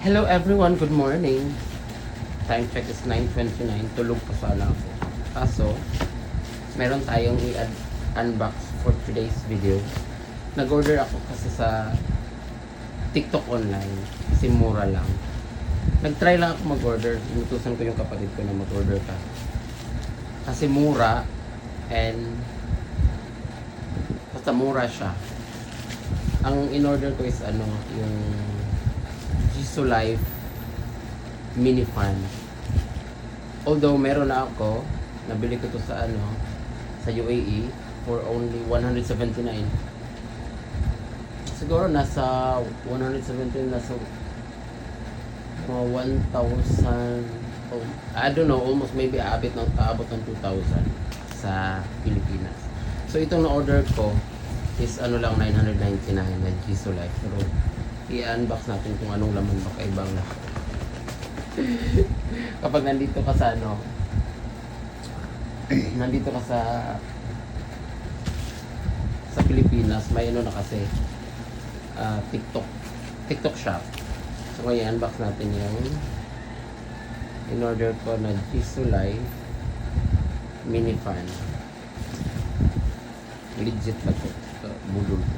Hello everyone, good morning. Time check is 9:29. Tulog pa sana ako. Kaso, meron tayong i-unbox for today's video. Nag-order ako kasi sa TikTok online. Kasi mura lang. Nag-try lang ako mag-order. Inutusan ko yung kapatid ko na mag-order ka. Kasi mura and basta mura siya. Ang in-order ko is yung Jisoo Life mini fan. Although meron na ako, nabili ko to sa sa UAE for only 179. Siguro nasa 179, nasa mga 1,000, I don't know, almost maybe aabot ng 2,000 sa Pilipinas. So itong na-order ko is lang 999 na Jisoo Life. Pero i-unbox natin kung anong laman, baka ibang lahat. Kapag nandito ka sa nandito ka sa Pilipinas, may na kasi TikTok shop. So kaya i-unbox natin yung in-order ko na Jisoo Life mini fan. Legit ba ito? Bulol ko.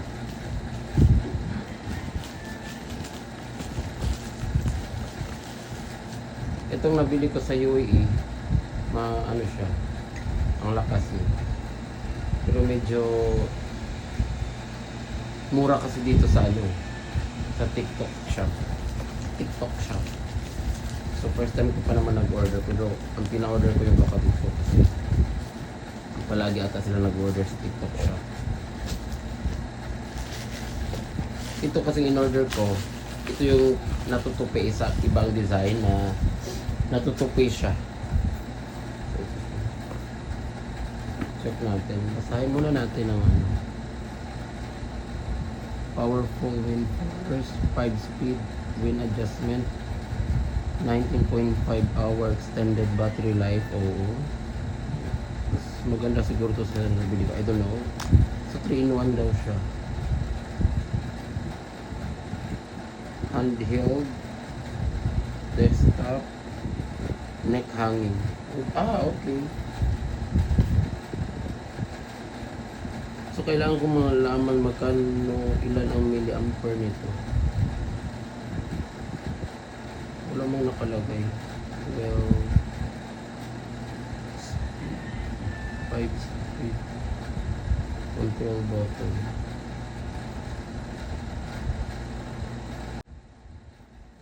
Itong nabili ko sa UAE, siya, ang lakas niya. Pero medyo mura kasi dito sa sa TikTok shop. So first time ko pa naman nag-order, pero ang pina-order ko yung kapatid ko kasi palagi ata sila nag-order sa TikTok shop. Ito kasi in-order ko, ito yung natutupi sa ibang design na natutupi siya. Check natin. Basahin muna natin ang powerful wind force, 5 speed wind adjustment, 19.5 hour extended battery life. Oo. Mas maganda siguro to sa nabili ko. I don't know. So 3-in-1 daw siya. Handheld, desktop, neck hanging. Okay. So kailangan ko malaman magkano, ilan ang milliampere nito. Wala mong nakalagay. Well, 5 speed control button.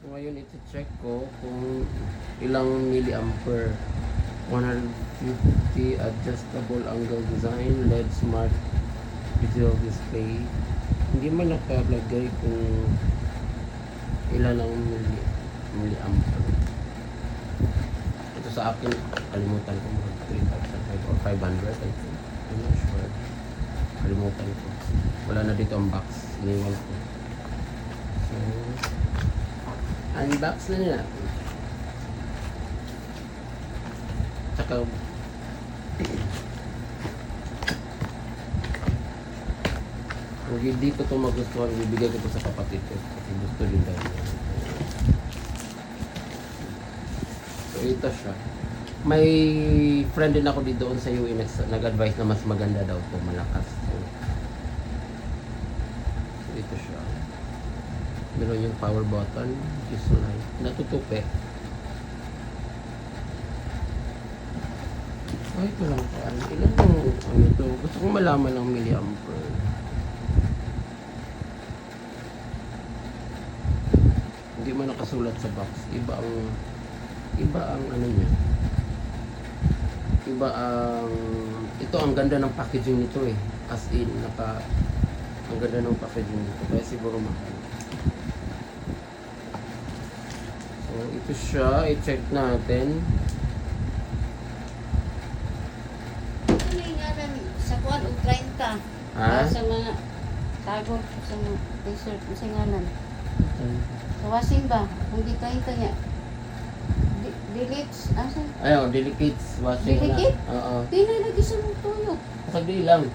Ngayon iti-check ko kung ilang milliampere. 150 adjustable angle design, LED smart digital display. Hindi man nakalagay kung ilan ang milliampere. Ito sa akin, kalimutan ko mga 3,500 or 500, I think. I'm not sure. Kalimutan ko. Wala na dito ang box. Iniwan ko. So unbox na nila. Tsaka kung hindi ko ito magustuhan, bibigay ko ito sa kapatid ko kasi gusto din tayo. So ito siya. May friend din ako dito doon sa UAE nag-advise na mas maganda daw ito, malakas. So ito siya. Meron yung power button, Jisoo Life, natutupi. Ito lang po. Ilan yung ito? Gusto kong malaman ng milliampere. Hindi man nakasulat sa box. Iba ang niya. Ito ang ganda ng packaging nito eh. As in, ang ganda ng packaging nito. Kaya siguro mahal. So, ito siya. I-check natin. Sa kuwan og 30. Ha? Sa mga tagol sa mga t-shirt sa ngalan. Sa washing ba? Kung di 30 niya. Deletes, asa? Ayaw, delicates washing Delicate? na. Oo. Di na lagi sa mong tuyo. Kasagdi lang.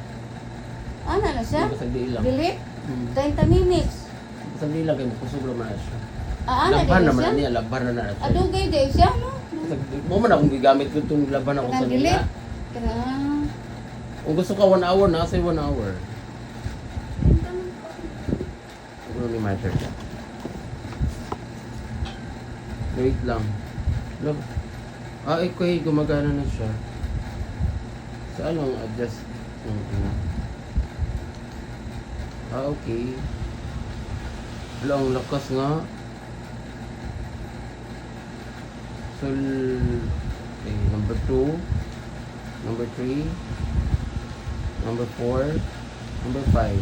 Ana na siya? Kasagdi lang. Delete? Hmm. 30 minutes. Kasagdi lang kayo. Kusog naman na siya. Ana Laban din naman siya. niya, laban na na. Adugay din siya, no? Mo man akong gigamit ko itong laban ako sa Kanang dili. nila. Kanang... Kung gusto ka 1 hour na, say 1 hour. Ano ni matter siya? Wait lang. Look. Okay, gumagana na siya. Saan ang adjust ng ano? Okay. Wala, ang lakas nga. So, okay, number 2, number 3, number 4, number 5.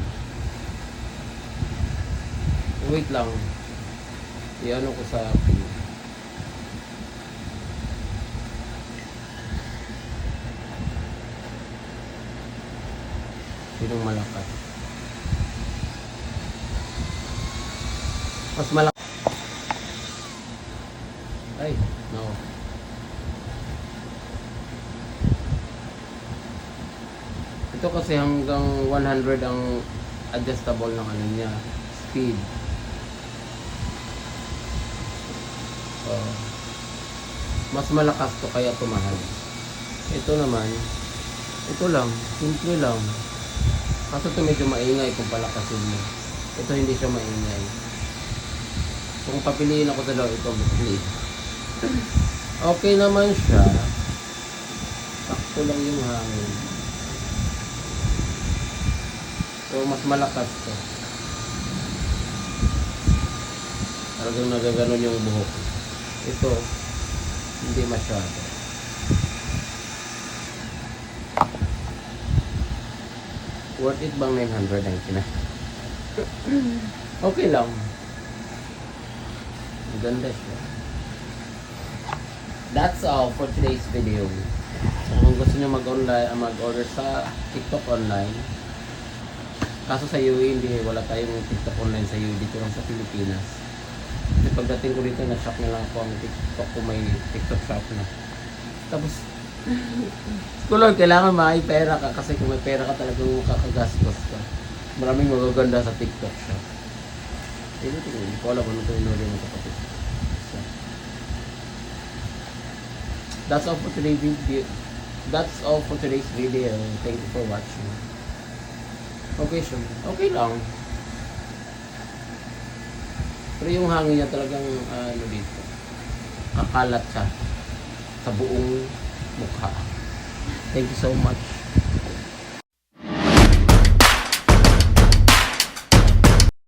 Wait lang. I-ano ko sa akin. Sinong malakas? Mas malakas. Ay, no. Ito kasi hanggang 100 ang adjustable ng ano niya, speed. So, mas malakas to kaya tumahal. Ito naman, ito lang, simple lang. Kaso ito medyo maingay kung palakasin mo. Ito hindi siya maingay. Kung papiliin ako sa ito pipili. Okay naman siya. Sakto lang yung hangin. So, mas malakas to. Talagang nagaganon yung buhok. Ito, hindi masyado. Worth it bang 990 na? Okay lang. Ang ganda siya. That's all for today's video. So, kung gusto nyo mag-order sa TikTok online, kaso sa UAE, wala tayong TikTok online sa UAE, dito lang sa Pilipinas. Kasi pagdating ko dito, na-shock na lang ako ang TikTok ko, may TikTok shop na. Tapos, kulog, kailangan may pera ka kasi kung may pera ka talagang kakagastos ka. Maraming magaganda sa TikTok shop. Hindi ko alam kung ito inorder mo sa kapit. That's all for today's video. That's all for today's video. Thank you for watching. Okay siya. Okay lang. Pero yung hangin niya talagang ano dito. Kakalat siya sa buong mukha. Thank you so much.